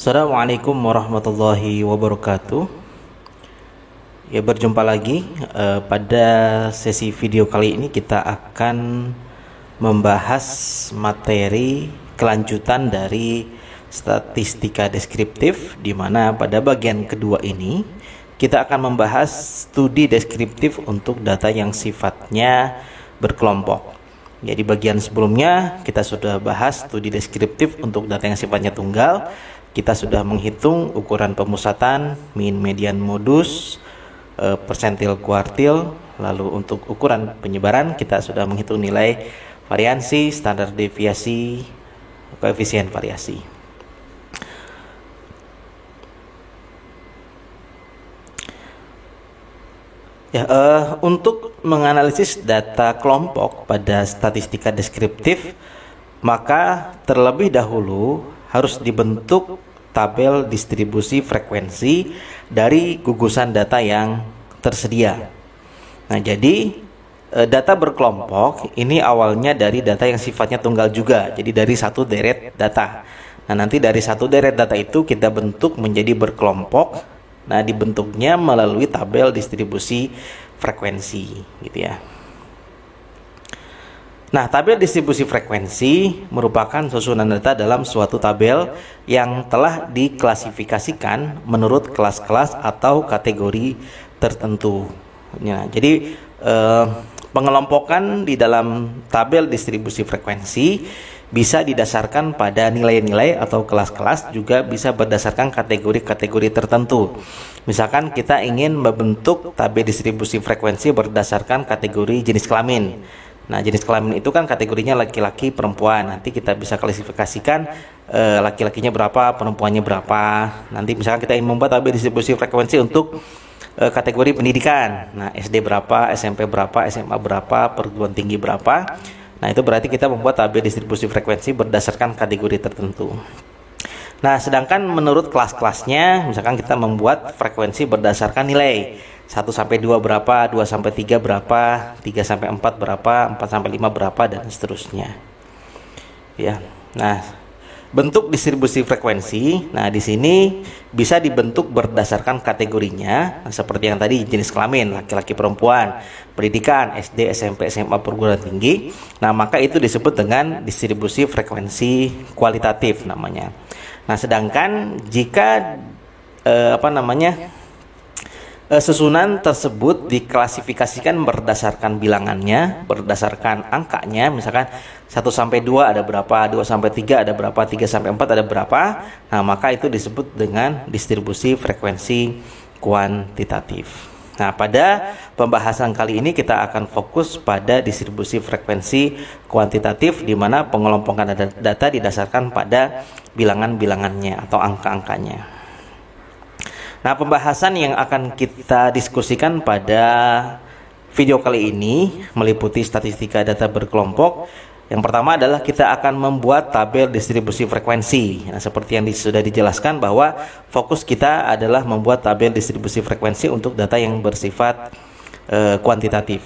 Assalamualaikum warahmatullahi wabarakatuh. Ya, berjumpa lagi. Pada sesi video kali ini kita akan membahas materi kelanjutan dari statistika deskriptif, di mana pada bagian kedua ini kita akan membahas studi deskriptif untuk data yang sifatnya berkelompok. Jadi bagian sebelumnya kita sudah bahas studi deskriptif untuk data yang sifatnya tunggal. Kita sudah menghitung ukuran pemusatan, mean, median, modus, persentil, kuartil. Lalu untuk ukuran penyebaran kita sudah menghitung nilai variansi, standar deviasi, koefisien variasi. Ya, untuk menganalisis data kelompok pada statistika deskriptif, maka terlebih dahulu harus dibentuk tabel distribusi frekuensi dari gugusan data yang tersedia. Nah, jadi data berkelompok ini awalnya dari data yang sifatnya tunggal juga, jadi dari satu deret data. Nah, nanti dari satu deret data itu kita bentuk menjadi berkelompok. Nah, dibentuknya melalui tabel distribusi frekuensi, gitu ya. Nah, tabel distribusi frekuensi merupakan susunan data dalam suatu tabel yang telah diklasifikasikan menurut kelas-kelas atau kategori tertentu. Ya, jadi pengelompokan di dalam tabel distribusi frekuensi bisa didasarkan pada nilai-nilai atau kelas-kelas, juga bisa berdasarkan kategori-kategori tertentu. Misalkan kita ingin membentuk tabel distribusi frekuensi berdasarkan kategori jenis kelamin. Nah, jenis kelamin itu kan kategorinya laki-laki, perempuan. Nanti kita bisa klasifikasikan laki-lakinya berapa, perempuannya berapa. Nanti misalkan kita ingin membuat tabel distribusi frekuensi untuk kategori pendidikan. Nah, SD berapa, SMP berapa, SMA berapa, perguruan tinggi berapa. Nah, itu berarti kita membuat tabel distribusi frekuensi berdasarkan kategori tertentu. Nah, sedangkan menurut kelas-kelasnya, misalkan kita membuat frekuensi berdasarkan nilai. 1 sampai 2 berapa, 2 sampai 3 berapa, 3 sampai 4 berapa, 4 sampai 5 berapa, dan seterusnya. Ya. Nah, bentuk distribusi frekuensi, nah di sini bisa dibentuk berdasarkan kategorinya, seperti yang tadi jenis kelamin, laki-laki, perempuan, pendidikan, SD, SMP, SMA, perguruan tinggi. Nah, maka itu disebut dengan distribusi frekuensi kualitatif namanya. Nah, sedangkan jika susunan tersebut diklasifikasikan berdasarkan bilangannya, berdasarkan angkanya, misalkan 1 sampai 2 ada berapa, 2 sampai 3 ada berapa, 3 sampai 4 ada berapa. Nah, maka itu disebut dengan distribusi frekuensi kuantitatif. Nah, pada pembahasan kali ini kita akan fokus pada distribusi frekuensi kuantitatif, di mana pengelompokan data didasarkan pada bilangan-bilangannya atau angka-angkanya. Nah, pembahasan yang akan kita diskusikan pada video kali ini meliputi statistika data berkelompok. Yang pertama adalah kita akan membuat tabel distribusi frekuensi. Nah, seperti yang sudah dijelaskan bahwa fokus kita adalah membuat tabel distribusi frekuensi untuk data yang bersifat kuantitatif.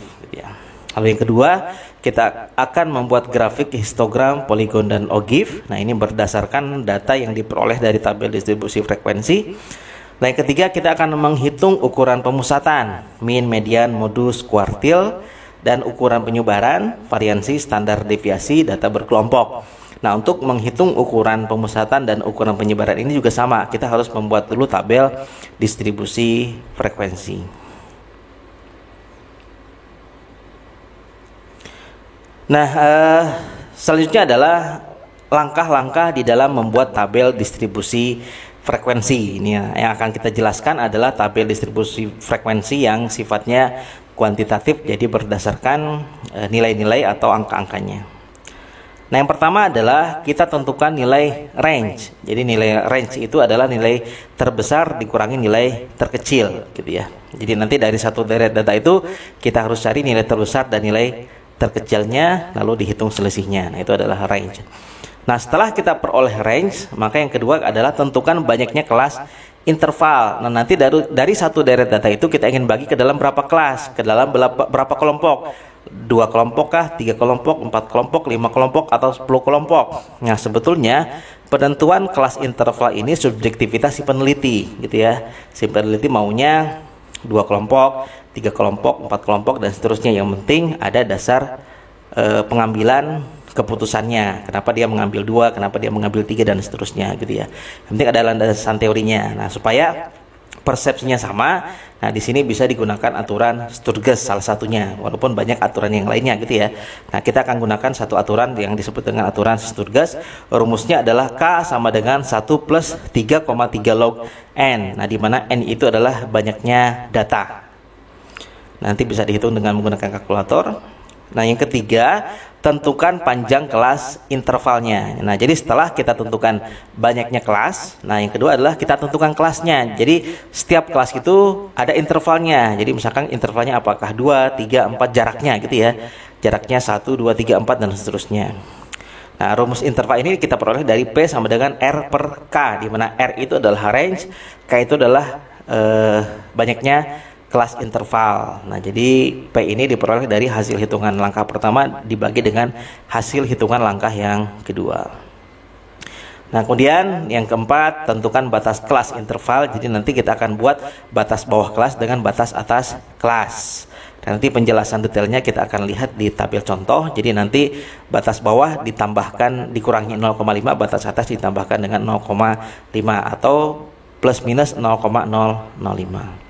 Lalu yang kedua, kita akan membuat grafik, histogram, poligon, dan ogif. Nah, ini berdasarkan data yang diperoleh dari tabel distribusi frekuensi. Nah, yang ketiga, kita akan menghitung ukuran pemusatan, mean, median, modus, kuartil, dan ukuran penyebaran, variansi, standar deviasi data berkelompok. Nah, untuk menghitung ukuran pemusatan dan ukuran penyebaran ini juga sama, kita harus membuat dulu tabel distribusi frekuensi. Nah, selanjutnya adalah langkah-langkah di dalam membuat tabel distribusi frekuensi. Ini yang akan kita jelaskan adalah tabel distribusi frekuensi yang sifatnya kuantitatif, jadi berdasarkan nilai-nilai atau angka-angkanya. Nah, yang pertama adalah kita tentukan nilai range. Jadi nilai range itu adalah nilai terbesar dikurangi nilai terkecil, gitu ya. Jadi nanti dari satu deret data itu kita harus cari nilai terbesar dan nilai terkecilnya, lalu dihitung selisihnya. Nah, itu adalah range. Nah, setelah kita peroleh range, maka yang kedua adalah tentukan banyaknya kelas interval. Nah, nanti dari satu deret data itu kita ingin bagi ke dalam berapa kelas, ke dalam berapa kelompok. 2 kelompok kah, 3 kelompok, 4 kelompok, 5 kelompok, atau 10 kelompok. Nah, sebetulnya penentuan kelas interval ini subjektivitas si peneliti gitu ya. Si peneliti maunya 2 kelompok, 3 kelompok, 4 kelompok dan seterusnya. Yang penting ada dasar pengambilan keputusannya. Kenapa dia mengambil 2, kenapa dia mengambil 3 dan seterusnya gitu ya. Yang penting ada landasan teorinya. Nah, supaya persepsinya sama. Nah, di sini bisa digunakan aturan Sturges salah satunya, walaupun banyak aturan yang lainnya gitu ya. Nah, kita akan gunakan satu aturan yang disebut dengan aturan Sturges. Rumusnya adalah K sama dengan 1 plus 3,3 log N. Nah, di mana N itu adalah banyaknya data. Nanti bisa dihitung dengan menggunakan kalkulator. Nah, yang ketiga, tentukan panjang kelas intervalnya. Nah, jadi setelah kita tentukan banyaknya kelas, nah yang kedua adalah kita tentukan kelasnya. Jadi setiap kelas itu ada intervalnya. Jadi misalkan intervalnya apakah 2, 3, 4 jaraknya gitu ya. Jaraknya 1, 2, 3, 4 dan seterusnya. Nah, rumus interval ini kita peroleh dari P sama dengan R per K, di mana R itu adalah range, K itu adalah banyaknya kelas interval. Nah, jadi P ini diperoleh dari hasil hitungan langkah pertama dibagi dengan hasil hitungan langkah yang kedua. Nah, kemudian yang keempat, tentukan batas kelas interval. Jadi nanti kita akan buat batas bawah kelas dengan batas atas kelas. Dan nanti penjelasan detailnya kita akan lihat di tabel contoh. Jadi nanti batas bawah ditambahkan dikurangi 0,5, batas atas ditambahkan dengan 0,5 atau plus minus 0,005.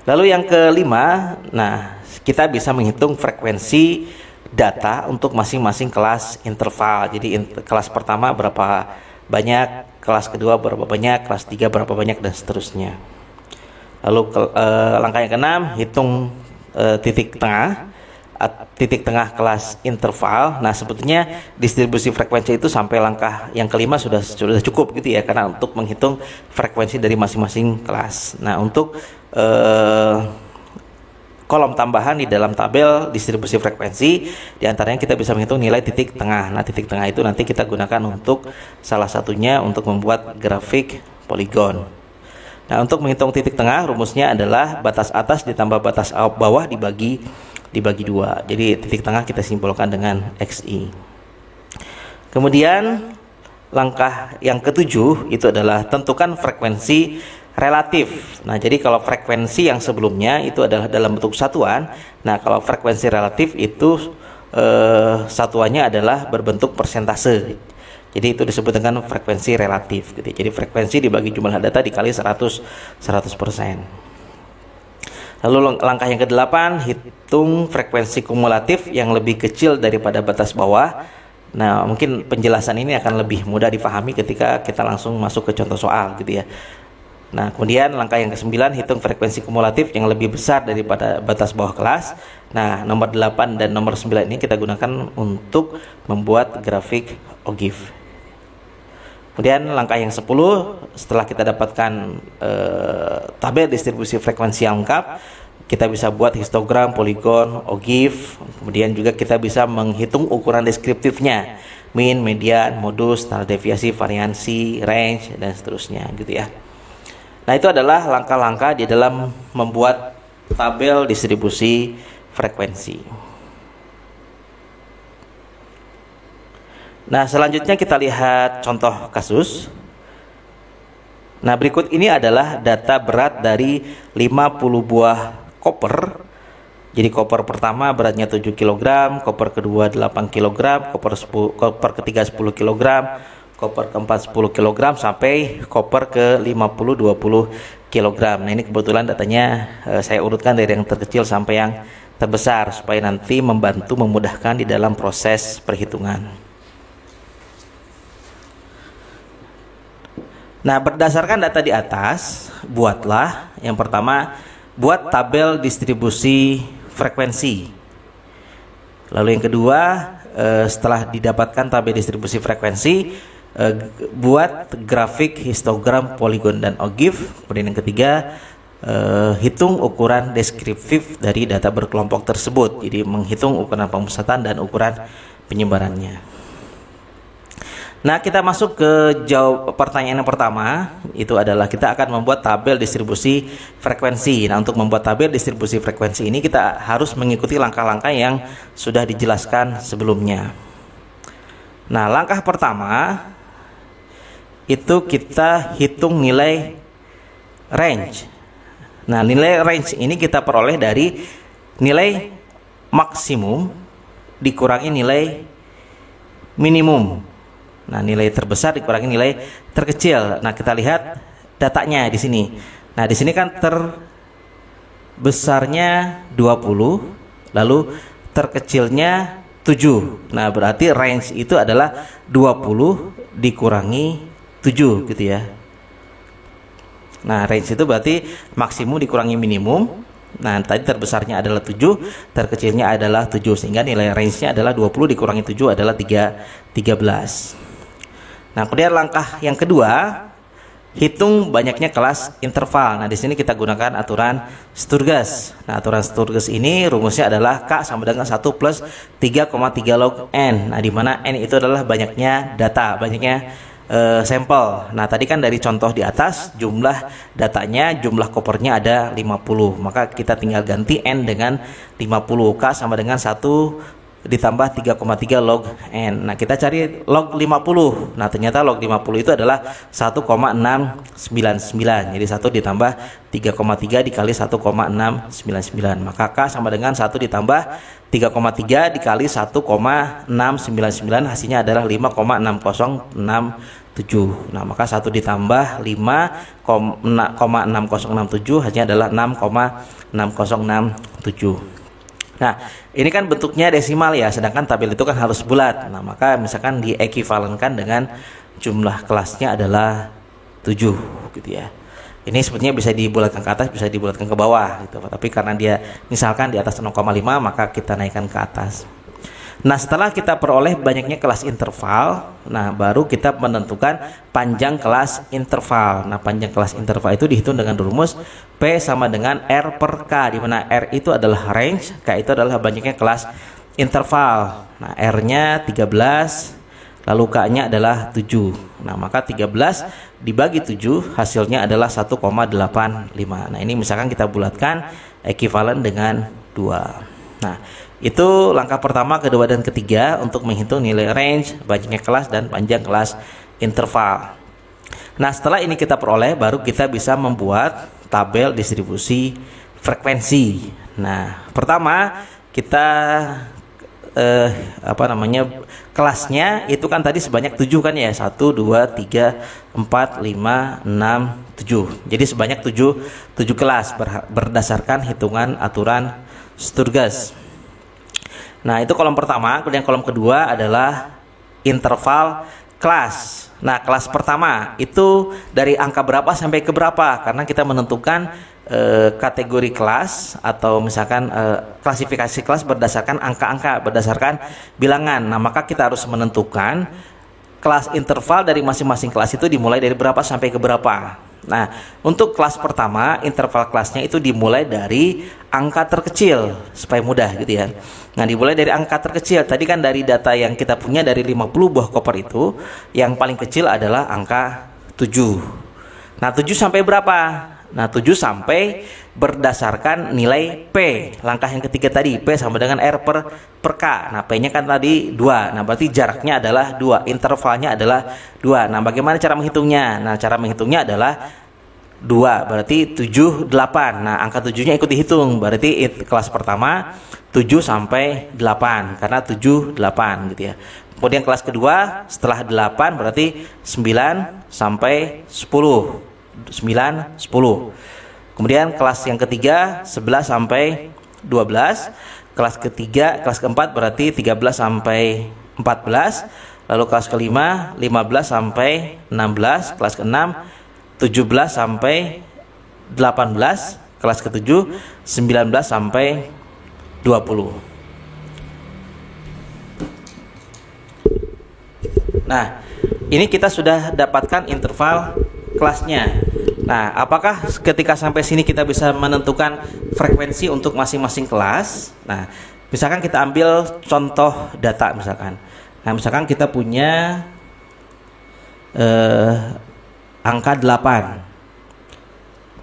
Lalu yang kelima, nah kita bisa menghitung frekuensi data untuk masing-masing kelas interval. Jadi kelas pertama berapa banyak, kelas kedua berapa banyak, kelas 3 berapa banyak dan seterusnya. Lalu langkah yang keenam, hitung titik tengah kelas interval. Nah, sebetulnya distribusi frekuensi itu sampai langkah yang kelima sudah cukup gitu ya, karena untuk menghitung frekuensi dari masing-masing kelas. Nah, untuk kolom tambahan di dalam tabel distribusi frekuensi, diantaranya kita bisa menghitung nilai titik tengah. Nah, titik tengah itu nanti kita gunakan untuk salah satunya untuk membuat grafik poligon. Nah, untuk menghitung titik tengah, rumusnya adalah batas atas ditambah batas bawah dibagi 2. Jadi titik tengah kita simbolkan dengan XI. Kemudian langkah yang ketujuh itu adalah tentukan frekuensi relatif. Nah, jadi kalau frekuensi yang sebelumnya itu adalah dalam bentuk satuan. Nah, kalau frekuensi relatif itu satuannya adalah berbentuk persentase. Jadi itu disebut dengan frekuensi relatif gitu. Jadi frekuensi dibagi jumlah data dikali 100%. Lalu langkah yang ke-8, hitung frekuensi kumulatif yang lebih kecil daripada batas bawah. Nah, mungkin penjelasan ini akan lebih mudah dipahami ketika kita langsung masuk ke contoh soal gitu ya. Nah, kemudian langkah yang ke-9, hitung frekuensi kumulatif yang lebih besar daripada batas bawah kelas. Nah, nomor 8 dan nomor 9 ini kita gunakan untuk membuat grafik OGIF. Kemudian langkah yang 10, setelah kita dapatkan tabel distribusi frekuensi yang lengkap, kita bisa buat histogram, poligon, OGIF. Kemudian juga kita bisa menghitung ukuran deskriptifnya, min, median, modus, standar deviasi, variansi, range, dan seterusnya gitu ya. Nah, itu adalah langkah-langkah di dalam membuat tabel distribusi frekuensi. Nah, selanjutnya kita lihat contoh kasus. Nah, berikut ini adalah data berat dari 50 buah koper. Jadi koper pertama beratnya 7 kg, koper kedua 8 kg, koper ketiga 10 kg, koper keempat 10 kg sampai koper ke 50-20 kg. Nah, ini kebetulan datanya saya urutkan dari yang terkecil sampai yang terbesar supaya nanti membantu memudahkan di dalam proses perhitungan. Nah, berdasarkan data di atas, buatlah yang pertama, buat tabel distribusi frekuensi. Lalu yang kedua, setelah didapatkan tabel distribusi frekuensi, buat grafik, histogram, poligon, dan OGIF. Kemudian yang ketiga, hitung ukuran deskriptif dari data berkelompok tersebut. Jadi menghitung ukuran pemusatan dan ukuran penyebarannya. Nah, kita masuk ke pertanyaan yang pertama. Itu adalah kita akan membuat tabel distribusi frekuensi. Nah, untuk membuat tabel distribusi frekuensi ini kita harus mengikuti langkah-langkah yang sudah dijelaskan sebelumnya. Nah, langkah pertama itu kita hitung nilai range. Nah, nilai range ini kita peroleh dari nilai maksimum dikurangi nilai minimum. Nah, nilai terbesar dikurangi nilai terkecil. Nah, kita lihat datanya di sini. Nah, di sini kan terbesarnya 20, lalu terkecilnya 7. Nah, berarti range itu adalah 20 dikurangi 7 gitu ya. Nah, range itu berarti maksimum dikurangi minimum. Nah, tadi terbesarnya adalah 7, terkecilnya adalah 7, sehingga nilai range-nya adalah 20 dikurangi 7 adalah 13. Nah, kemudian langkah yang kedua, hitung banyaknya kelas interval. Nah, di sini kita gunakan aturan Sturges. Nah, aturan Sturges ini rumusnya adalah K sama dengan 1 plus 3,3 log N. Nah, di mana N itu adalah banyaknya data, banyaknya sampel. Nah, tadi kan dari contoh di atas jumlah datanya, jumlah kopernya ada 50. Maka kita tinggal ganti N dengan 50. K sama dengan 1 ditambah 3,3 log N. Nah, kita cari log 50. Nah, ternyata log 50 itu adalah 1,699. Jadi 1 ditambah 3,3 dikali 1,699. Maka K sama dengan 1 ditambah 3,3 dikali 1,699, hasilnya adalah 5,6067. Nah, maka 1 ditambah 5,6067 hasilnya adalah 6,6067. Nah, ini kan bentuknya desimal ya, sedangkan tabel itu kan harus bulat. Nah, maka misalkan diekivalenkan dengan jumlah kelasnya adalah 7 gitu ya. Ini sebetulnya bisa dibulatkan ke atas, bisa dibulatkan ke bawah gitu. Tapi karena dia misalkan di atas 0,5, maka kita naikkan ke atas. Nah, setelah kita peroleh banyaknya kelas interval, nah baru kita menentukan panjang kelas interval. Nah, panjang kelas interval itu dihitung dengan rumus P sama dengan R per K, di mana R itu adalah range, K itu adalah banyaknya kelas interval. Nah, R-nya 13, lalu K-nya adalah 7. Nah, maka 13 dibagi 7 hasilnya adalah 1,85. Nah, ini misalkan kita bulatkan ekuivalen dengan 2. Nah, itu langkah pertama, kedua, dan ketiga untuk menghitung nilai range, banyaknya kelas, dan panjang kelas interval. Nah, setelah ini kita peroleh, baru kita bisa membuat tabel distribusi frekuensi. Nah, pertama kita kelasnya itu kan tadi sebanyak 7 kan ya, 1, 2, 3, 4, 5, 6, 7. Jadi sebanyak 7 kelas berdasarkan hitungan aturan Sturges. Nah, itu kolom pertama. Kemudian kolom kedua adalah interval kelas. Nah, kelas pertama itu dari angka berapa sampai ke berapa, karena kita menentukan kategori kelas atau misalkan klasifikasi kelas berdasarkan angka-angka, berdasarkan bilangan. Nah, maka kita harus menentukan kelas interval dari masing-masing kelas itu dimulai dari berapa sampai ke berapa. Nah, untuk kelas pertama, interval kelasnya itu dimulai dari angka terkecil supaya mudah gitu ya. Nah, dimulai dari angka terkecil. Tadi kan dari data yang kita punya dari 50 buah koper itu, yang paling kecil adalah angka 7. Nah, 7 sampai berapa? Nah, 7 sampai berdasarkan nilai P. Langkah yang ketiga tadi, P sama dengan R per K. Nah, P-nya kan tadi 2. Nah, berarti jaraknya adalah 2. Intervalnya adalah 2. Nah, bagaimana cara menghitungnya? Nah, cara menghitungnya adalah 2. Berarti 7, 8. Nah, angka 7-nya ikut dihitung. Berarti kelas pertama 7 sampai 8. Karena 7, 8 gitu ya. Kemudian kelas kedua setelah 8 berarti 9 sampai 10. 9, 10. Kemudian kelas yang ketiga 11 sampai 12. Kelas keempat berarti 13 sampai 14. Lalu kelas kelima 15 sampai 16. Kelas keenam 17 sampai 18. Kelas ketujuh 19 sampai 20. Nah, ini kita sudah dapatkan interval kelasnya. Nah, apakah ketika sampai sini kita bisa menentukan frekuensi untuk masing-masing kelas? Nah, misalkan kita ambil contoh data misalkan. Nah, misalkan kita punya angka 8.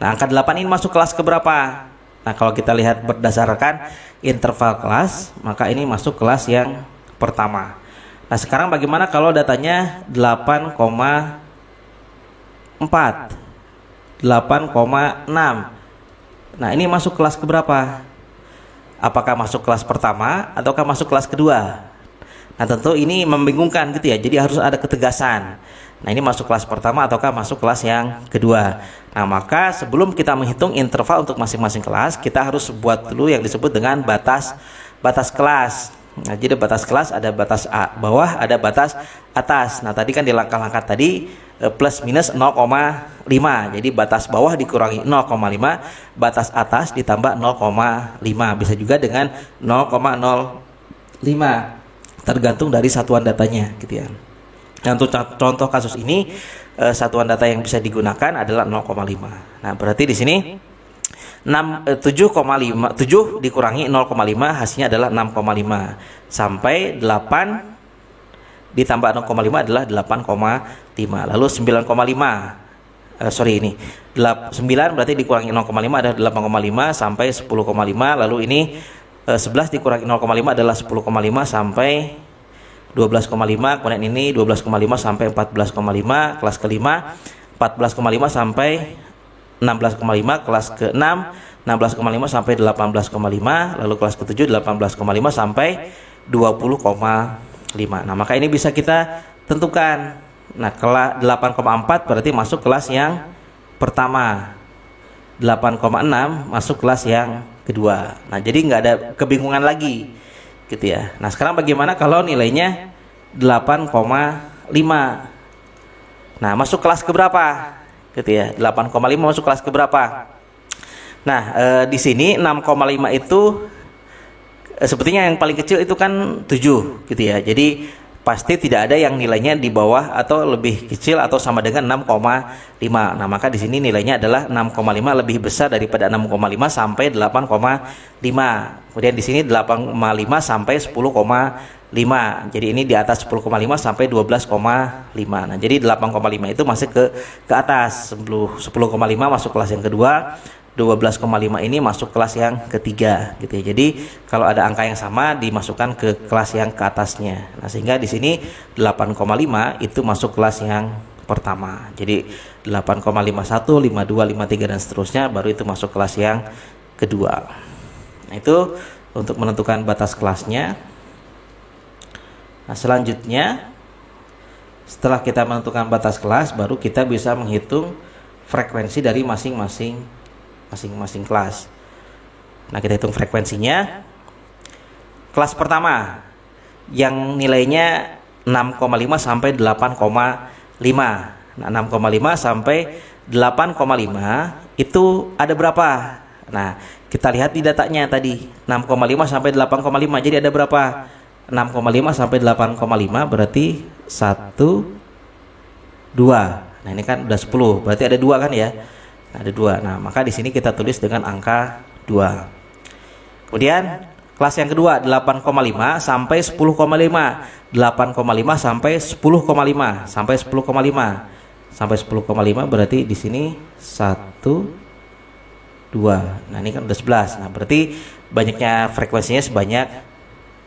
Nah, angka 8 ini masuk kelas keberapa? Nah, kalau kita lihat berdasarkan interval kelas, maka ini masuk kelas yang pertama. Nah, sekarang bagaimana kalau datanya 8,7? 8,6. Nah, ini masuk kelas keberapa? Apakah masuk kelas pertama ataukah masuk kelas kedua? Nah, tentu ini membingungkan gitu ya. Jadi harus ada ketegasan. Nah, ini masuk kelas pertama ataukah masuk kelas yang kedua? Nah, maka sebelum kita menghitung interval untuk masing-masing kelas, kita harus buat dulu yang disebut dengan batas kelas. Nah, jadi batas kelas ada batas bawah, ada batas atas. Nah, tadi kan di langkah-langkah tadi plus minus 0,5. Jadi batas bawah dikurangi 0,5, batas atas ditambah 0,5. Bisa juga dengan 0,05. Tergantung dari satuan datanya, gitu ya. Nah, untuk contoh kasus ini satuan data yang bisa digunakan adalah 0,5. Nah, berarti di sini 7,5 7 dikurangi 0,5 hasilnya adalah 6,5 sampai 8 ditambah 0,5 adalah 8,5. Lalu 9,5 ini 9 berarti dikurangi 0,5 adalah 8,5 sampai 10,5. Lalu ini 11 dikurangi 0,5 adalah 10,5 sampai 12,5. Kemudian ini 12,5 sampai 14,5. Kelas kelima 14,5 sampai 16,5. Kelas ke-6 16,5 sampai 18,5. Lalu kelas ke-7 18,5 sampai 20,5. Nah, maka ini bisa kita tentukan. Nah, kelas 8,4 berarti masuk kelas yang pertama. 8,6 masuk kelas yang kedua. Nah, jadi nggak ada kebingungan lagi gitu ya. Nah, sekarang bagaimana kalau nilainya 8,5? Nah, masuk kelas keberapa? Gitu ya. 8,5 masuk kelas keberapa? Nah, di sini 6,5 itu sepertinya yang paling kecil itu kan 7 gitu ya. Jadi pasti tidak ada yang nilainya di bawah atau lebih kecil atau sama dengan 6,5. Nah, maka di sini nilainya adalah 6,5 lebih besar daripada 6,5 sampai 8,5. Kemudian di sini 8,5 sampai 10,5. Jadi ini di atas 10,5 sampai 12,5. Nah, jadi 8,5 itu masih ke atas. 10,5 masuk kelas yang kedua. 12,5 ini masuk kelas yang ketiga gitu ya. Jadi kalau ada angka yang sama dimasukkan ke kelas yang ke atasnya. Nah, sehingga di sini 8,5 itu masuk kelas yang pertama. Jadi 8,51, 52, 53 dan seterusnya baru itu masuk kelas yang kedua. Nah, itu untuk menentukan batas kelasnya. Nah, selanjutnya setelah kita menentukan batas kelas baru kita bisa menghitung frekuensi dari masing-masing kelas. Nah, kita hitung frekuensinya. Kelas pertama yang nilainya 6,5 sampai 8,5. Nah, 6,5 sampai 8,5 itu ada berapa? Nah, kita lihat di datanya tadi 6,5 sampai 8,5. Jadi ada berapa? 6,5 sampai 8,5 berarti 1 2. Nah, ini kan udah 10. Berarti ada 2 kan ya? Ada 2. Nah, maka di sini kita tulis dengan angka 2. Kemudian kelas yang kedua 8,5 sampai 10,5. 8,5 sampai 10,5 sampai 10,5. Sampai 10,5 berarti di sini 1 2. Nah, ini kan udah 11. Nah, berarti banyaknya frekuensinya sebanyak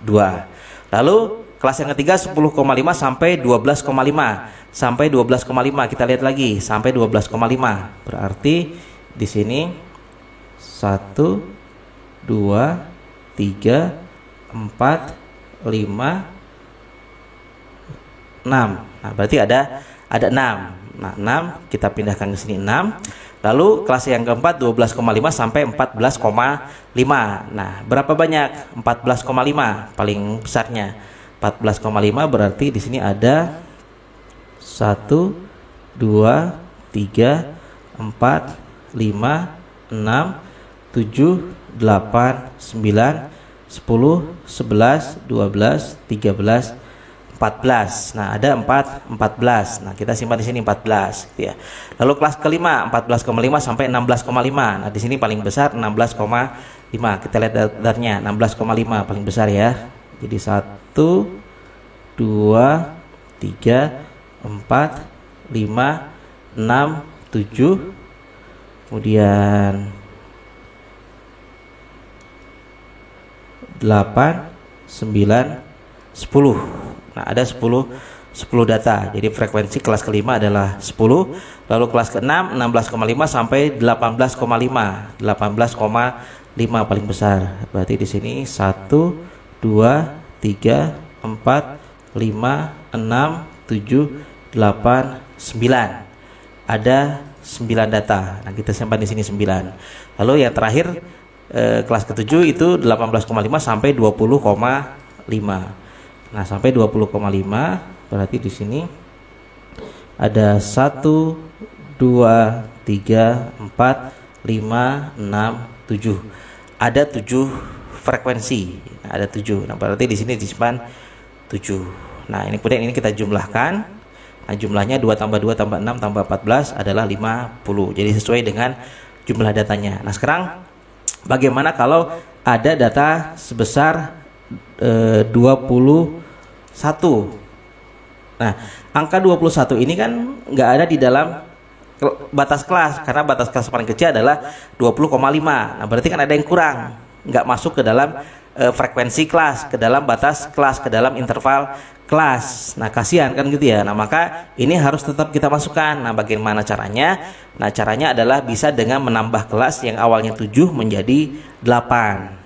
2. Lalu kelas yang ketiga 10,5 sampai 12,5. Sampai 12,5 kita lihat lagi sampai 12,5. Berarti di sini 1 2 3 4 5 6. Nah, berarti ada 6. Nah, 6 kita pindahkan ke sini 6. Lalu kelas yang keempat 12,5 sampai 14,5. Nah, berapa banyak? 14,5 paling besarnya. 14,5 berarti di sini ada 1 2 3 4 5 6 7 8 9 10 11 12 13 14. Nah, ada 14. Nah, kita simpan di sini 14 gitu ya. Lalu kelas kelima 14,5 sampai 16,5. Nah, di sini paling besar 16,5. Kita lihat datarnya 16,5 paling besar ya. Jadi 1 2 3 4 5 6 7. Kemudian 8 9 10. Nah, ada 10 10 data. Jadi frekuensi kelas kelima adalah 10, lalu kelas ke-6 16,5 sampai 18,5. 18,5 paling besar. Berarti di sini 1 2 3 4 5 6 7 8 9. Ada 9 data. Nah, kita simpan di sini 9. Lalu yang terakhir kelas ke-7 itu 18,5 sampai 20,5. Nah, sampai 20,5 berarti di sini ada 1 2 3 4 5 6 7. Ada 7 frekuensi. Nah, ada 7. Nah, berarti di sini disimpan 7. Nah, ini kemudian ini kita jumlahkan. Nah, jumlahnya 2 tambah 2 tambah 6 tambah 14 adalah 50. Jadi sesuai dengan jumlah datanya. Nah, sekarang bagaimana kalau ada data sebesar 21? Nah, angka 21 ini kan nggak ada di dalam batas kelas, karena batas kelas paling kecil adalah 20,5. Nah, berarti kan ada yang kurang, nggak masuk ke dalam frekuensi kelas, ke dalam batas kelas, ke dalam interval kelas. Nah, kasihan kan gitu ya. Nah, maka ini harus tetap kita masukkan. Nah, bagaimana caranya? Nah, caranya adalah bisa dengan menambah kelas yang awalnya 7 menjadi 8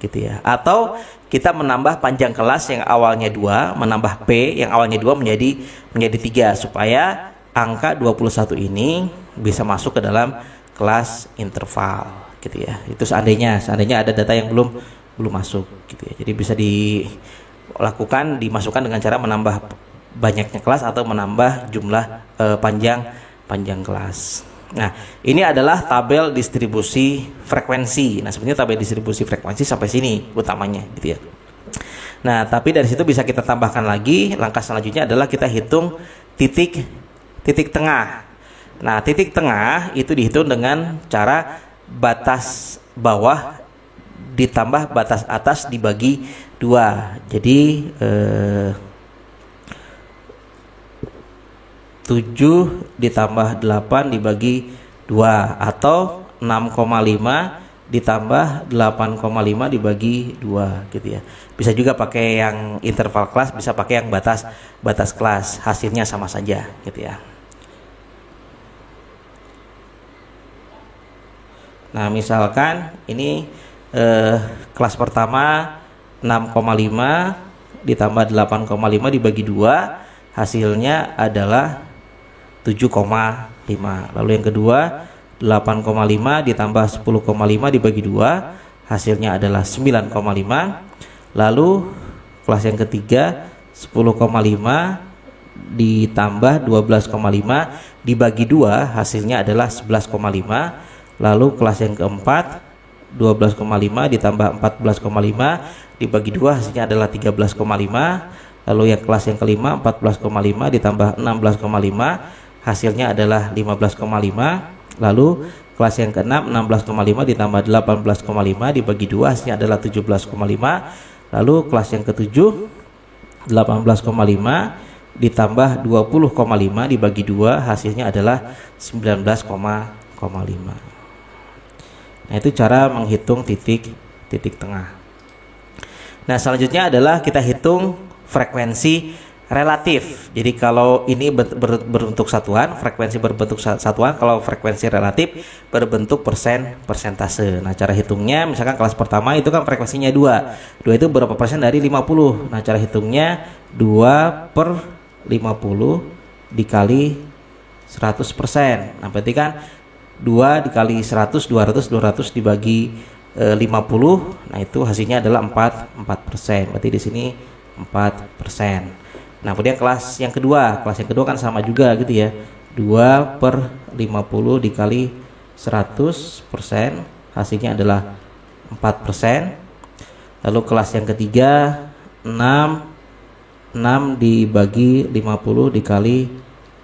gitu ya. Atau kita menambah panjang kelas yang awalnya 2, menambah P yang awalnya 2 menjadi 3 supaya angka 21 ini bisa masuk ke dalam kelas interval gitu ya. Itu seandainya ada data yang belum masuk gitu ya. Jadi bisa dimasukkan dengan cara menambah banyaknya kelas atau menambah jumlah panjang kelas. Nah, ini adalah tabel distribusi frekuensi. Nah, sebenarnya tabel distribusi frekuensi sampai sini utamanya gitu ya. Nah, tapi dari situ bisa kita tambahkan lagi. Langkah selanjutnya adalah kita hitung titik tengah. Nah, titik tengah itu dihitung dengan cara batas bawah ditambah batas atas dibagi 2. Jadi 7 ditambah 8 dibagi 2 atau 6,5 ditambah 8,5 dibagi 2 gitu ya. Bisa juga pakai yang interval kelas, bisa pakai yang batas kelas, hasilnya sama saja gitu ya. Nah, misalkan ini kelas pertama 6,5 ditambah 8,5 dibagi 2, hasilnya adalah 7,5. Lalu yang kedua 8,5 ditambah 10,5 dibagi 2, hasilnya adalah 9,5. Lalu kelas yang ketiga 10,5 ditambah 12,5 dibagi 2, hasilnya adalah 11,5. Lalu kelas yang keempat 12,5 ditambah 14,5 dibagi 2, hasilnya adalah 13,5. Lalu yang kelas yang kelima 14,5 ditambah 16,5, hasilnya adalah 15,5. Lalu kelas yang keenam 16,5 ditambah 18,5 dibagi 2, hasilnya adalah 17,5. Lalu kelas yang ketujuh 18,5 ditambah 20,5 dibagi 2, hasilnya adalah 19,5. Nah, itu cara menghitung titik tengah. Nah, selanjutnya adalah kita hitung frekuensi relatif. Jadi kalau ini berbentuk satuan, frekuensi berbentuk satuan. Kalau frekuensi relatif berbentuk persentase. Nah, cara hitungnya misalkan kelas pertama itu kan frekuensinya 2. 2 itu berapa persen dari 50? Nah, cara hitungnya 2/50 dikali 100%. Nah, berarti kan 2 dikali 100, 200 dibagi 50. Nah, itu hasilnya adalah 4%. Berarti di sini 4%. Nah, kemudian kelas yang kedua kan sama juga gitu ya. 2/50 dikali 100%, hasilnya adalah 4%. Lalu kelas yang ketiga 6 dibagi 50 dikali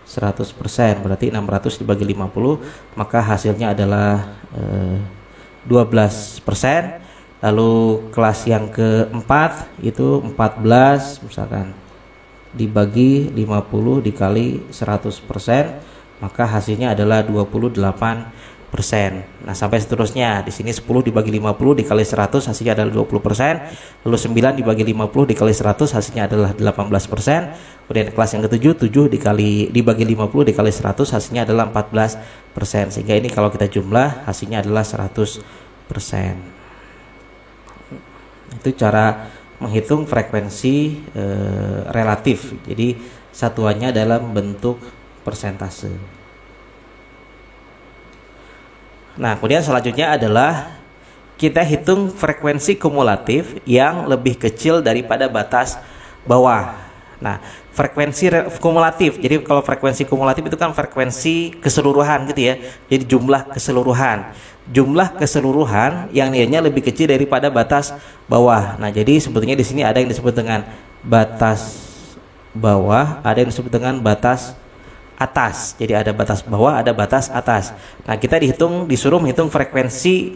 100%, berarti 600 dibagi 50, maka hasilnya adalah 12%. Lalu kelas yang keempat itu 14 misalkan dibagi 50 dikali 100%, maka hasilnya adalah 28%. Nah, sampai seterusnya. Di sini 10 dibagi 50 dikali 100 hasilnya adalah 20%. Lalu 9 dibagi 50 dikali 100 hasilnya adalah 18%. Kemudian kelas yang ketujuh, 7 dibagi 50 dikali 100 hasilnya adalah 14%. Sehingga ini kalau kita jumlah hasilnya adalah 100%. Itu cara menghitung frekuensi relatif. Jadi satuannya dalam bentuk persentase. Nah, kemudian selanjutnya adalah kita hitung frekuensi kumulatif yang lebih kecil daripada batas bawah. Nah, frekuensi kumulatif. Jadi kalau frekuensi kumulatif itu kan frekuensi keseluruhan gitu ya. Jadi jumlah keseluruhan. Jumlah keseluruhan yang nilainya lebih kecil daripada batas bawah. Nah, jadi sebetulnya di sini ada yang disebut dengan batas bawah, ada yang disebut dengan batas atas. Jadi ada batas bawah, ada batas atas. Nah, kita disuruh menghitung frekuensi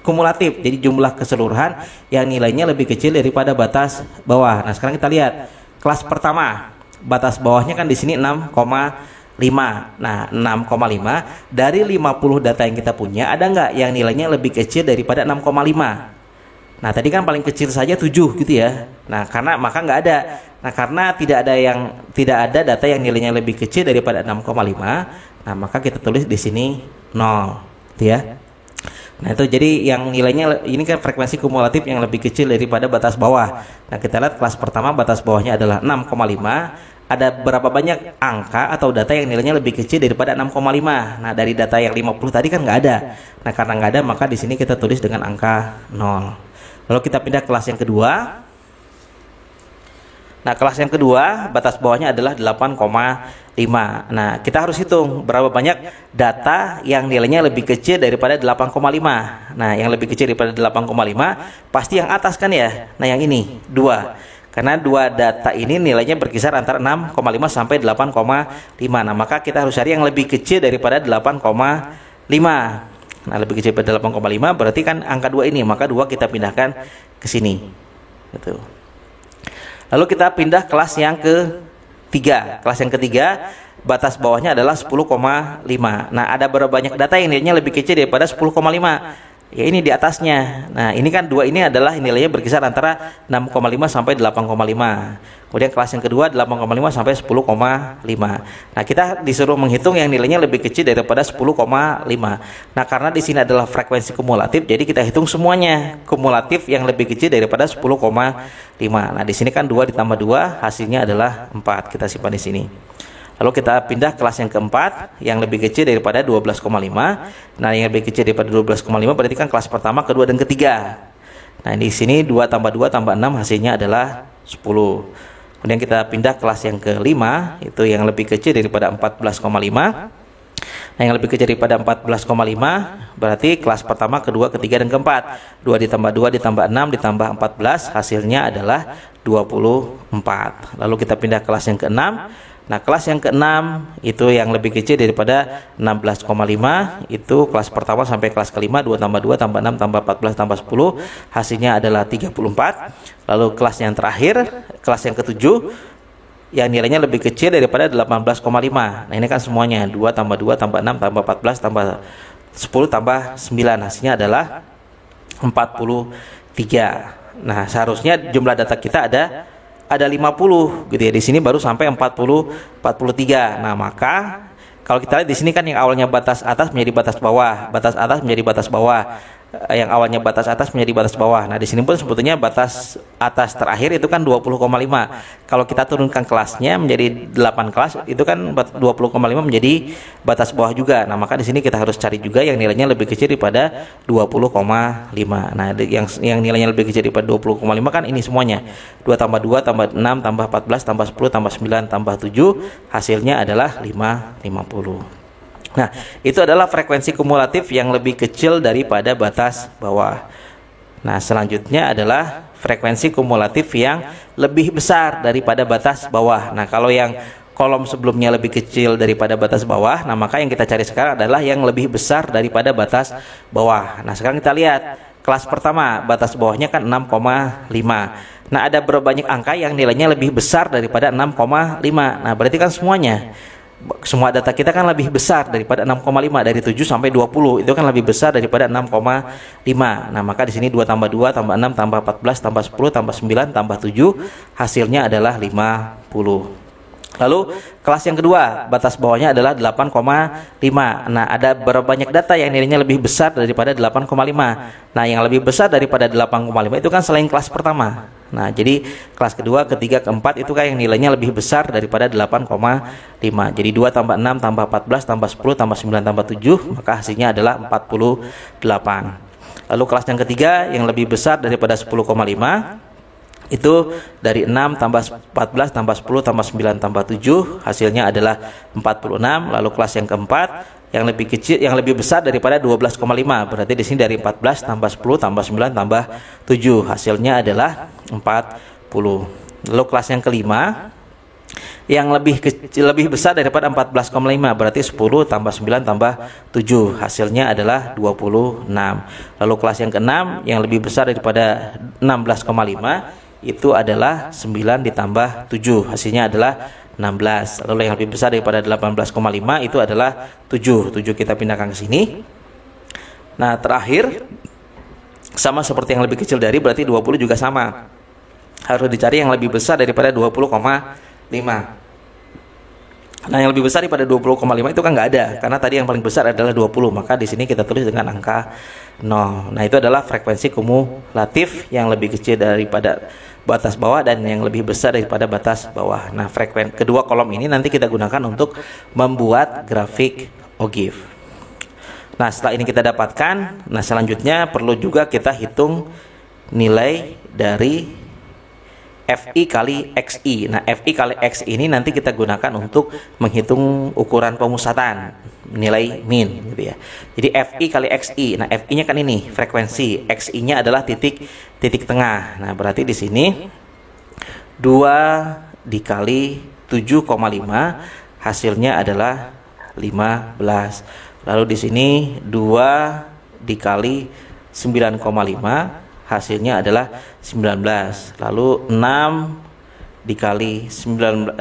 kumulatif. Jadi jumlah keseluruhan yang nilainya lebih kecil daripada batas bawah. Nah, sekarang kita lihat kelas pertama. Batas bawahnya kan di sini 6,5. Nah, 6,5 dari 50 data yang kita punya, ada nggak yang nilainya lebih kecil daripada 6,5? Nah, tadi kan paling kecil saja 7 gitu ya. Nah, maka nggak ada. Nah, karena tidak ada data yang nilainya lebih kecil daripada 6,5, nah maka kita tulis di sini 0, gitu ya. Nah, itu jadi yang nilainya ini kan frekuensi kumulatif yang lebih kecil daripada batas bawah. Nah, kita lihat kelas pertama batas bawahnya adalah 6,5. Ada berapa banyak angka atau data yang nilainya lebih kecil daripada 6,5? Nah, dari data yang 50 tadi kan nggak ada. Nah, karena nggak ada maka di sini kita tulis dengan angka 0. Lalu kita pindah ke kelas yang kedua. Nah, kelas yang kedua batas bawahnya adalah 8,5. Nah, kita harus hitung berapa banyak data yang nilainya lebih kecil daripada 8,5. Nah, yang lebih kecil daripada 8,5 pasti yang atas kan ya. Nah, yang ini 2. Karena dua data ini nilainya berkisar antara 6,5 sampai 8,5. Nah, maka kita harus cari yang lebih kecil daripada 8,5. Nah, lebih kecil daripada 8,5 berarti kan angka 2 ini, maka 2 kita pindahkan ke sini. Gitu. Lalu kita pindah kelas yang ketiga. Kelas yang ketiga batas bawahnya adalah 10,5. Nah, ada berapa banyak data yang nilainya lebih kecil daripada 10,5? Ya, ini di atasnya. Nah, ini kan 2 ini adalah nilainya berkisar antara 6,5 sampai 8,5. Kemudian kelas yang kedua 8,5 sampai 10,5. Nah, kita disuruh menghitung yang nilainya lebih kecil daripada 10,5. Nah, karena di sini adalah frekuensi kumulatif, jadi kita hitung semuanya kumulatif yang lebih kecil daripada 10,5. Nah, di sini kan 2 ditambah 2 hasilnya adalah 4. Kita simpan di sini. Lalu kita pindah kelas yang keempat yang lebih kecil daripada 12,5. Nah, yang lebih kecil daripada 12,5 berarti kan kelas pertama, kedua, dan ketiga. Nah, di sini 2 tambah 2 tambah 6 hasilnya adalah 10. Kemudian kita pindah kelas yang kelima, itu yang lebih kecil daripada 14,5. Nah, yang lebih kecil daripada 14,5 berarti kelas pertama, kedua, ketiga, dan keempat. 2 ditambah 2 ditambah 6 ditambah 14 hasilnya adalah 24. Lalu kita pindah kelas yang keenam. Nah, kelas yang keenam itu yang lebih kecil daripada 16,5, itu kelas pertama sampai kelas kelima. 2 tambah 2 tambah 6 tambah 14 tambah 10 hasilnya adalah 34. Lalu kelas yang terakhir, kelas yang ketujuh yang nilainya lebih kecil daripada 18,5. Nah, ini kan semuanya 2 tambah 2 tambah 6 tambah 14 tambah 10 tambah 9 hasilnya adalah 43. Nah, seharusnya jumlah data kita ada 50 gitu ya. Di sini baru sampai 43. Nah, maka kalau kita lihat di sini kan yang awalnya batas atas menjadi batas bawah, batas atas menjadi batas bawah. Yang awalnya batas atas menjadi batas bawah. Nah, di sini pun sebetulnya batas atas terakhir itu kan 20,5. Kalau kita turunkan kelasnya menjadi 8 kelas, itu kan 20,5 menjadi batas bawah juga. Nah, maka di sini kita harus cari juga yang nilainya lebih kecil daripada 20,5. Nah, yang nilainya lebih kecil daripada 20,5 kan ini semuanya. 2 tambah 2 tambah 6 tambah 14 tambah 10 tambah 9 tambah 7 hasilnya adalah 50. Nah, itu adalah frekuensi kumulatif yang lebih kecil daripada batas bawah. Nah, selanjutnya adalah frekuensi kumulatif yang lebih besar daripada batas bawah. Nah, kalau yang kolom sebelumnya lebih kecil daripada batas bawah, nah maka yang kita cari sekarang adalah yang lebih besar daripada batas bawah. Nah, sekarang kita lihat kelas pertama, batas bawahnya kan 6,5. Nah, ada berapa banyak angka yang nilainya lebih besar daripada 6,5? Nah, berarti kan semuanya. semua data kita kan lebih besar daripada 6,5, dari 7 sampai 20 itu kan lebih besar daripada 6,5. Nah, maka di sini 2 tambah 2 tambah 6 tambah 14 tambah 10 tambah 9 tambah 7 hasilnya adalah 50. Lalu kelas yang kedua, batas bawahnya adalah 8,5. Nah, ada berapa banyak data yang nilainya lebih besar daripada 8,5. Nah, yang lebih besar daripada 8,5 itu kan selain kelas pertama. Nah, jadi kelas kedua, ketiga, keempat itu kan yang nilainya lebih besar daripada 8,5. Jadi 2 tambah 6 tambah 14 tambah 10 tambah 9 tambah 7, maka hasilnya adalah 48. Lalu kelas yang ketiga yang lebih besar daripada 10,5 itu dari 6 tambah 14 tambah 10 tambah 9 tambah 7 hasilnya adalah 46. Lalu kelas yang keempat yang lebih kecil, yang lebih besar daripada 12,5, berarti di sini dari 14 tambah 10 tambah 9 tambah 7 hasilnya adalah 40. Lalu kelas yang kelima yang lebih kecil, lebih besar daripada 14,5, berarti 10 tambah 9 tambah 7 hasilnya adalah 26. Lalu kelas yang keenam yang lebih besar daripada 16,5 itu adalah 9 ditambah 7 hasilnya adalah 16. Lalu yang lebih besar daripada 18,5 itu adalah 7 kita pindahkan ke sini. Nah, terakhir sama seperti yang lebih kecil dari, berarti 20 juga sama, harus dicari yang lebih besar daripada 20,5. Nah, yang lebih besar daripada 20,5 itu kan nggak ada, karena tadi yang paling besar adalah 20, maka di sini kita tulis dengan angka 0. Nah, itu adalah frekuensi kumulatif yang lebih kecil daripada batas bawah dan yang lebih besar daripada batas bawah. Nah, kedua kolom ini nanti kita gunakan untuk membuat grafik OGIF. Nah, setelah ini kita dapatkan, nah selanjutnya perlu juga kita hitung nilai dari FI kali XI. Nah, FI kali XI ini nanti kita gunakan untuk menghitung ukuran pemusatan, nilai min gitu ya. Jadi FI kali XI. Nah, FI-nya kan ini frekuensi, XI-nya adalah titik tengah. Nah, berarti di sini 2 dikali 7,5 hasilnya adalah 15. Lalu di sini 2 dikali 9,5 hasilnya adalah 19. Lalu 6 dikali 11,5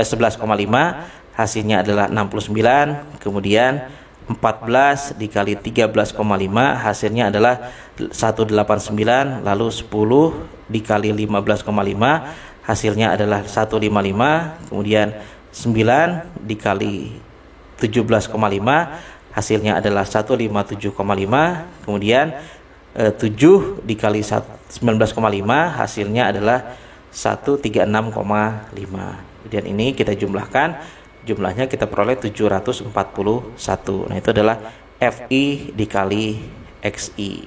hasilnya adalah 69. Kemudian 14 dikali 13,5 hasilnya adalah 189. Lalu 10 dikali 15,5 hasilnya adalah 155. Kemudian 9 dikali 17,5 hasilnya adalah 157,5. Kemudian 7 dikali 19,5 hasilnya adalah 136,5. Kemudian ini kita jumlahkan, jumlahnya kita peroleh 741. Nah, itu adalah FI dikali XI.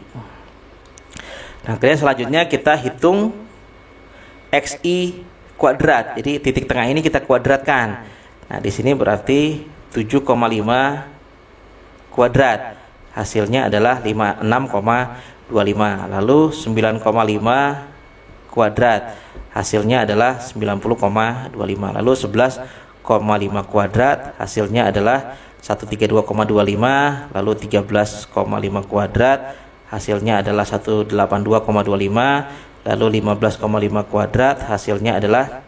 Nah, kemudian selanjutnya kita hitung XI kuadrat. Jadi titik tengah ini kita kuadratkan. Nah, di sini berarti 7,5 kuadrat. Hasilnya adalah 56,25. Lalu 9,5 kuadrat. Hasilnya adalah 90,25. Lalu 11,5 kuadrat. Hasilnya adalah 132,25. Lalu 13,5 kuadrat. Hasilnya adalah 182,25. Lalu 15,5 kuadrat. Hasilnya adalah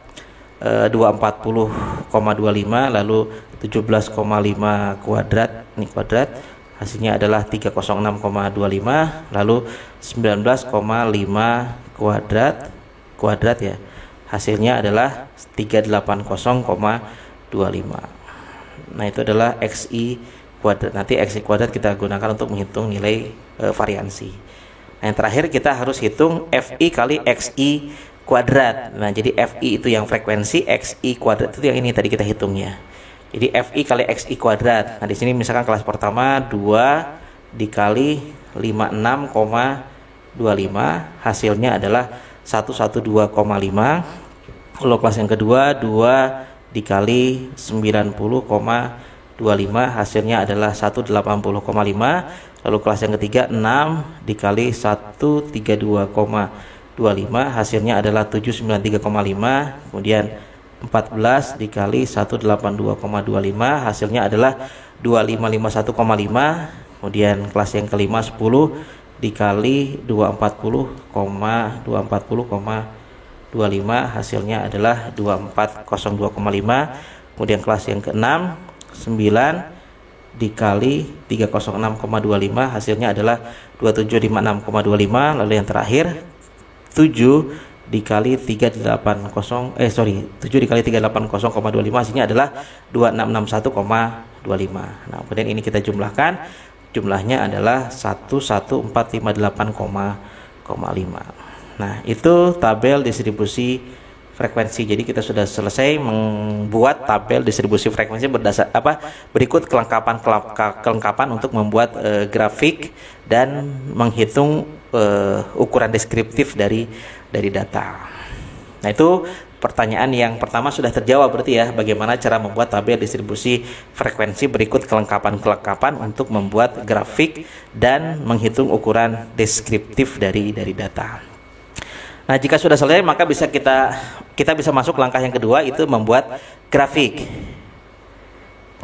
240,25. Lalu 17,5 kuadrat. Ini kuadrat. Hasilnya adalah 306,25. Lalu 19,5 kuadrat ya. Hasilnya adalah 380,25. Nah, itu adalah XI kuadrat. Nanti XI kuadrat kita gunakan untuk menghitung nilai variansi. Nah, yang terakhir kita harus hitung FI kali XI kuadrat. Nah, jadi FI itu yang frekuensi, XI kuadrat itu yang ini tadi kita hitungnya. Jadi FI kali XI kuadrat. Nah, di sini misalkan kelas pertama 2 dikali 56,25 hasilnya adalah 112,5. Lalu kelas yang kedua 2 dikali 90,25 hasilnya adalah 180,5. Lalu kelas yang ketiga 6 dikali 132,25 hasilnya adalah 793,5. Kemudian 14 dikali 182,25 hasilnya adalah 2551,5. Kemudian kelas yang kelima 10 dikali 240,25 hasilnya adalah 2402,5. Kemudian kelas yang keenam 9 dikali 306,25 hasilnya adalah 2756,25. Lalu yang terakhir 7 dikali 7 dikali 380,25 hasilnya adalah 2661,25. Nah, kemudian ini kita jumlahkan, jumlahnya adalah 11458,5. Nah, itu tabel distribusi frekuensi. Jadi kita sudah selesai membuat tabel distribusi frekuensi berikut kelengkapan untuk membuat grafik dan menghitung ukuran deskriptif dari data. Nah, itu pertanyaan yang pertama sudah terjawab berarti ya, bagaimana cara membuat tabel distribusi frekuensi berikut kelengkapan untuk membuat grafik dan menghitung ukuran deskriptif dari data. Nah, jika sudah selesai maka kita bisa masuk langkah yang kedua, itu membuat grafik.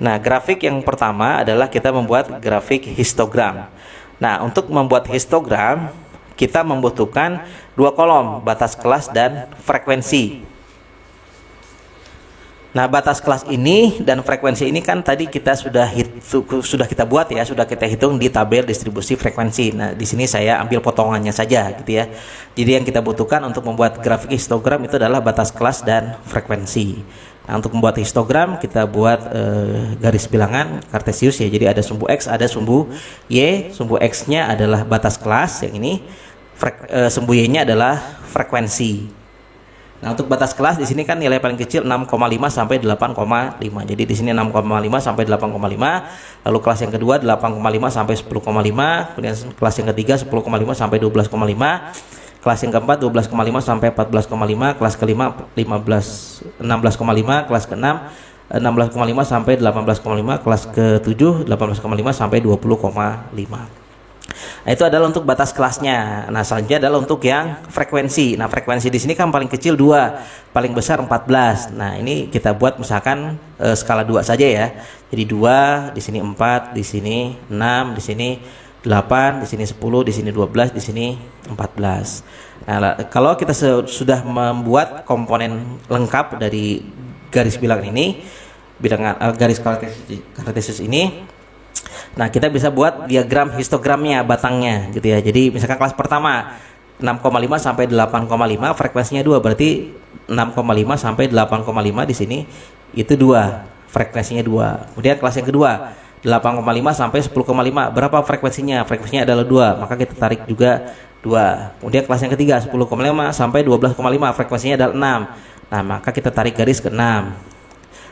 Nah, grafik yang pertama adalah kita membuat grafik histogram. Nah, untuk membuat histogram kita membutuhkan dua kolom, batas kelas dan frekuensi. Nah, batas kelas ini dan frekuensi ini kan tadi kita sudah kita buat ya, sudah kita hitung di tabel distribusi frekuensi. Nah, di sini saya ambil potongannya saja gitu ya. Jadi yang kita butuhkan untuk membuat grafik histogram itu adalah batas kelas dan frekuensi. Nah, untuk membuat histogram kita buat garis bilangan kartesius ya. Jadi ada sumbu X, ada sumbu Y. Sumbu X-nya adalah batas kelas yang ini. Sumbu Y-nya adalah frekuensi. Nah, untuk batas kelas di sini kan nilai paling kecil 6,5 sampai 8,5. Jadi di sini 6,5 sampai 8,5. Lalu kelas yang kedua 8,5 sampai 10,5. Kemudian kelas yang ketiga 10,5 sampai 12,5. Kelas yang keempat 12,5 sampai 14,5. Kelas kelima 16,5. Kelas keenam 16,5 sampai 18,5. Kelas ketujuh 18,5 sampai 20,5. Nah, itu adalah untuk batas kelasnya. Nah, selanjutnya adalah untuk yang frekuensi. Nah, frekuensi di sini kan paling kecil 2, paling besar 14. Nah, ini kita buat misalkan skala 2 saja ya. Jadi 2, di sini 4, di sini 6, di sini 8, di sini 10, di sini 12, di sini 14. Nah, kalau kita sudah membuat komponen lengkap dari garis bilangan ini, garis kartesius ini, nah, kita bisa buat diagram histogramnya, batangnya gitu ya. Jadi misalkan kelas pertama 6,5 sampai 8,5, frekuensinya 2, berarti 6,5 sampai 8,5 di sini itu 2, frekuensinya 2. Kemudian kelas yang kedua 8,5 sampai 10,5, berapa frekuensinya? Frekuensinya adalah 2, maka kita tarik juga 2. Kemudian kelas yang ketiga 10,5 sampai 12,5, frekuensinya adalah 6. Nah, maka kita tarik garis ke 6.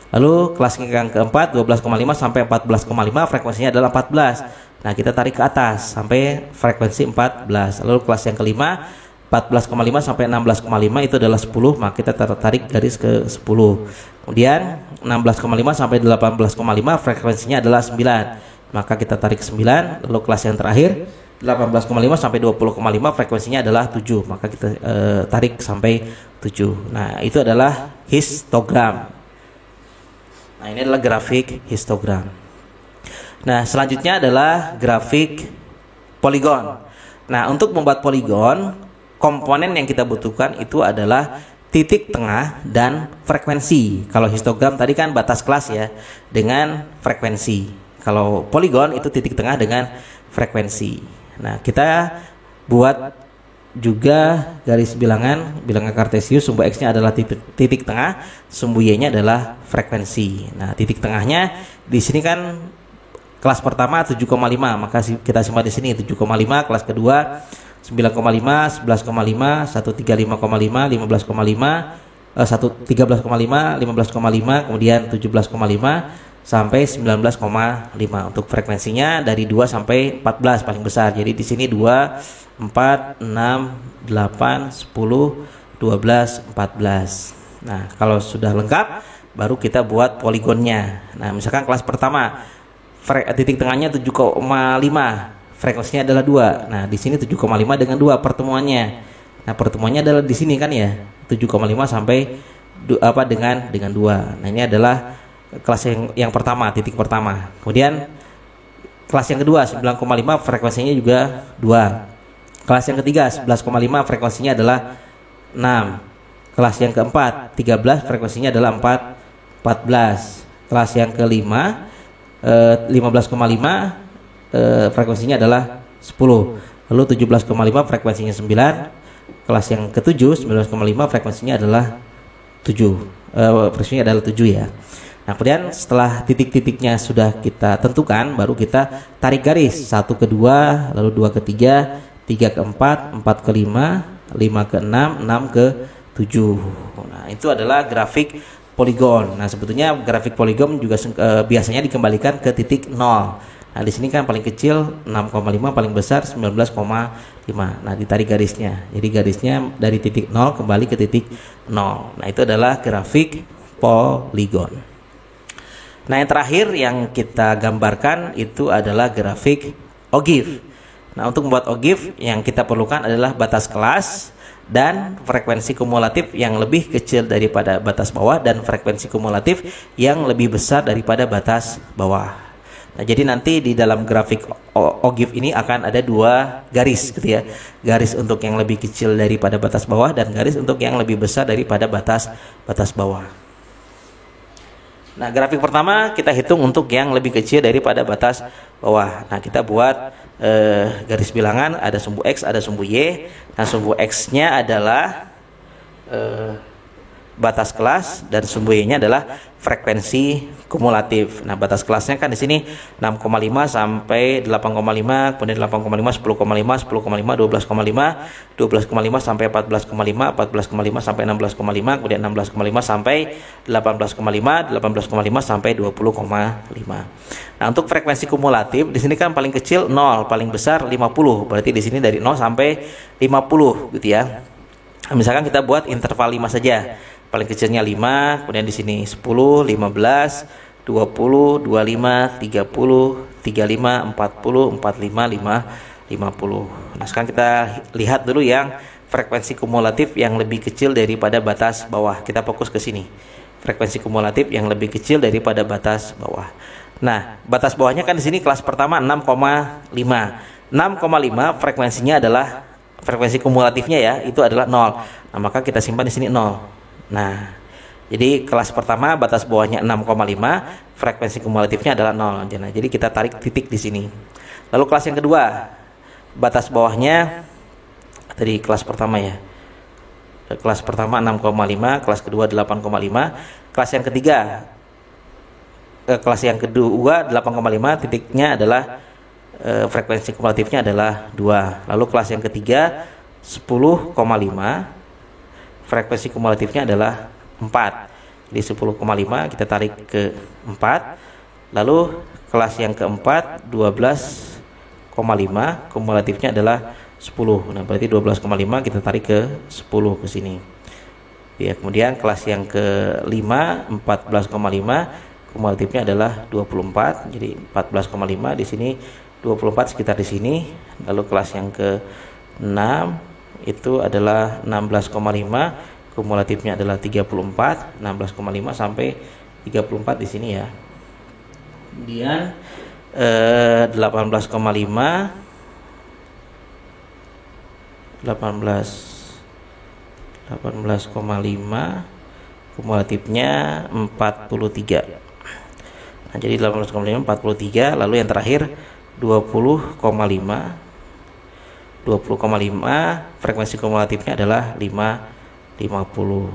Lalu kelas yang keempat 12,5 sampai 14,5, frekuensinya adalah 14. Nah, kita tarik ke atas sampai frekuensi 14. Lalu kelas yang kelima 14,5 sampai 16,5 itu adalah 10, maka kita tarik garis ke 10. Kemudian 16,5 sampai 18,5 frekuensinya adalah 9. Maka kita tarik 9. Lalu kelas yang terakhir 18,5 sampai 20,5 frekuensinya adalah 7. Maka kita tarik sampai 7. Nah, itu adalah histogram. Nah, ini adalah grafik histogram. Nah, selanjutnya adalah grafik poligon. Nah, untuk membuat poligon, komponen yang kita butuhkan itu adalah titik tengah dan frekuensi. Kalau histogram tadi kan batas kelas ya, dengan frekuensi. Kalau poligon itu titik tengah dengan frekuensi. Nah, kita buat juga garis bilangan kartesius, sumbu X-nya adalah titik tengah, sumbu Y-nya adalah frekuensi. Nah, titik tengahnya di sini kan kelas pertama 7,5, maka kita simpan di sini 7,5, kelas kedua 9,5, 11,5, 135,5, 15,5, 13,5, 15,5, kemudian 17,5 sampai 19,5. Untuk frekuensinya dari 2 sampai 14 paling besar. Jadi di sini 2, 4, 6, 8, 10, 12, 14. Nah, kalau sudah lengkap baru kita buat poligonnya. Nah, misalkan kelas pertama titik tengahnya 7,5, frekuensinya adalah 2. Nah, di sini 7,5 dengan 2 pertemuannya. Nah, pertemuannya adalah di sini kan ya, 7,5 sampai dengan 2. Nah, ini adalah kelas yang pertama, titik pertama. Kemudian kelas yang kedua 9,5 frekuensinya juga 2. Kelas yang ketiga 11,5 frekuensinya adalah 6. Kelas yang keempat 13 frekuensinya adalah 14. Kelas yang kelima 15,5 frekuensinya adalah 10. Lalu 17,5 frekuensinya 9. Kelas yang ketujuh 19,5 frekuensinya adalah 7. Frekuensinya adalah 7 ya. Nah, kemudian setelah titik-titiknya sudah kita tentukan, baru kita tarik garis 1 ke 2, lalu 2 ke 3, 3 ke 4, 4 ke 5, 5 ke 6, 6 ke 7. Nah, itu adalah grafik poligon. Nah, sebetulnya grafik poligon juga biasanya dikembalikan ke titik 0. Nah, di sini kan paling kecil 6,5, paling besar 19,5. Nah, ditarik garisnya. Jadi garisnya dari titik 0 kembali ke titik 0. Nah, itu adalah grafik poligon. Nah, yang terakhir yang kita gambarkan itu adalah grafik ogive. Nah, untuk membuat ogive yang kita perlukan adalah batas kelas dan frekuensi kumulatif yang lebih kecil daripada batas bawah dan frekuensi kumulatif yang lebih besar daripada batas bawah. Nah, jadi nanti di dalam grafik ogive ini akan ada dua garis gitu ya. Garis untuk yang lebih kecil daripada batas bawah dan garis untuk yang lebih besar daripada batas bawah. Nah, grafik pertama kita hitung untuk yang lebih kecil daripada batas bawah. Nah, kita buat garis bilangan, ada sumbu X, ada sumbu Y. Nah, sumbu X-nya adalah batas kelas dan sumbu Y-nya adalah frekuensi kumulatif. Nah, batas kelasnya kan di sini 6,5 sampai 8,5, kemudian 8,5, 10,5, 10,5, 12,5, 12,5 sampai 14,5, 14,5 sampai 16,5, kemudian 16,5 sampai 18,5, 18,5 sampai 20,5. Nah, untuk frekuensi kumulatif di sini kan paling kecil 0, paling besar 50. Berarti di sini dari 0 sampai 50 gitu ya. Nah, misalkan kita buat interval 5 saja. Paling kecilnya 5, kemudian di sini 10, 15, 20, 25, 30, 35, 40, 45, 50. Nah, sekarang kita lihat dulu yang frekuensi kumulatif yang lebih kecil daripada batas bawah. Kita fokus ke sini. Frekuensi kumulatif yang lebih kecil daripada batas bawah. Nah, batas bawahnya kan di sini kelas pertama 6,5. 6,5 frekuensinya adalah frekuensi kumulatifnya ya, itu adalah 0. Nah, maka kita simpan di sini 0. Nah, jadi kelas pertama batas bawahnya 6,5, frekuensi kumulatifnya adalah 0. Nah, jadi kita tarik titik di sini. Lalu kelas yang kedua, batas bawahnya tadi kelas pertama ya. Kelas pertama 6,5, kelas kedua 8,5, kelas yang ketiga kelas yang kedua 8,5, titiknya adalah frekuensi kumulatifnya adalah 2. Lalu kelas yang ketiga 10,5, frekuensi kumulatifnya adalah 4. Jadi 10,5 kita tarik ke 4. Lalu kelas yang keempat 12,5, kumulatifnya adalah 10. Nah, berarti 12,5 kita tarik ke 10 ke sini. Ya, kemudian kelas yang kelima 14,5, kumulatifnya adalah 24. Jadi 14,5 di sini, 24 sekitar di sini. Lalu kelas yang ke-6 itu adalah 16,5, kumulatifnya adalah 34, 16,5 sampai 34 di sini ya. Kemudian 18,5, 18,5, kumulatifnya 43. Nah, jadi 18,5 43, lalu yang terakhir 20,5, frekuensi kumulatifnya adalah 50.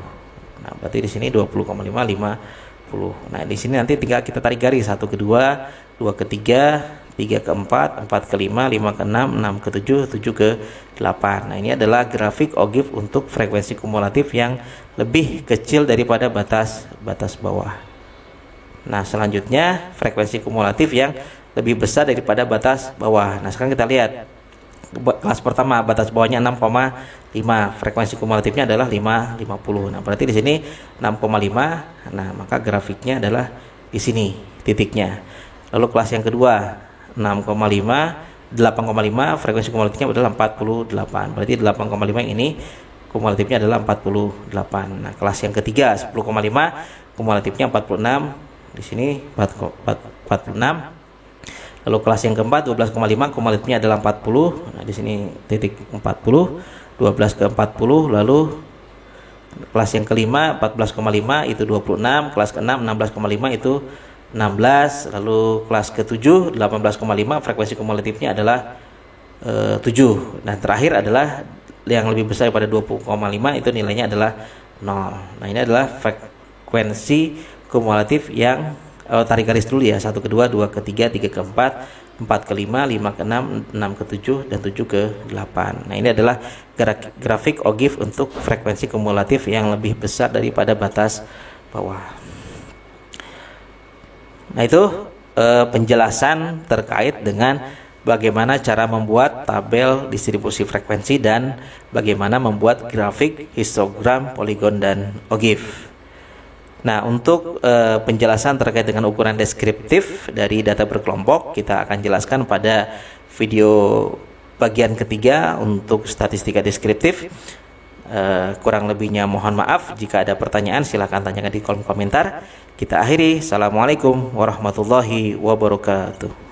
Nah, berarti di sini 20,5, 50. Nah, di sini nanti tinggal kita tarik garis 1 ke 2, 2 ke 3, 3 ke 4, 4 ke 5, 5 ke 6, 6 ke 7, 7 ke 8. Nah, ini adalah grafik ogive untuk frekuensi kumulatif yang lebih kecil daripada batas bawah. Nah, selanjutnya frekuensi kumulatif yang lebih besar daripada batas bawah. Nah, sekarang kita lihat kelas pertama batas bawahnya 6,5, frekuensi kumulatifnya adalah 50. Nah, berarti di sini 6,5. Nah, maka grafiknya adalah di sini titiknya. Lalu kelas yang kedua 6,5, 8,5, frekuensi kumulatifnya adalah 48. Berarti 8,5 ini kumulatifnya adalah 48. Nah, kelas yang ketiga 10,5, kumulatifnya 46. Di sini 46. Lalu kelas yang keempat 12,5, kumulatifnya adalah 40. Nah, di sini titik 40, 12 ke 40, lalu Kelas yang kelima 14,5 itu 26, kelas ke-6 16,5 itu 16, lalu kelas ke-7 18,5 frekuensi kumulatifnya adalah 7. Dan terakhir adalah yang lebih besar daripada 20,5 itu nilainya adalah 0. Nah, ini adalah frekuensi kumulatif yang tarik garis dulu ya, 1 ke 2, 2 ke 3, 3 ke 4, 4 ke 5, 5 ke 6, 6 ke 7, dan 7 ke 8. Nah, ini adalah grafik OGIF untuk frekuensi kumulatif yang lebih besar daripada batas bawah. Nah, itu penjelasan terkait dengan bagaimana cara membuat tabel distribusi frekuensi dan bagaimana membuat grafik, histogram, poligon, dan OGIF. Nah, untuk penjelasan terkait dengan ukuran deskriptif dari data berkelompok, kita akan jelaskan pada video bagian ketiga untuk statistika deskriptif. Kurang lebihnya mohon maaf. Jika ada pertanyaan silahkan tanyakan di kolom komentar. Kita akhiri. Assalamualaikum warahmatullahi wabarakatuh.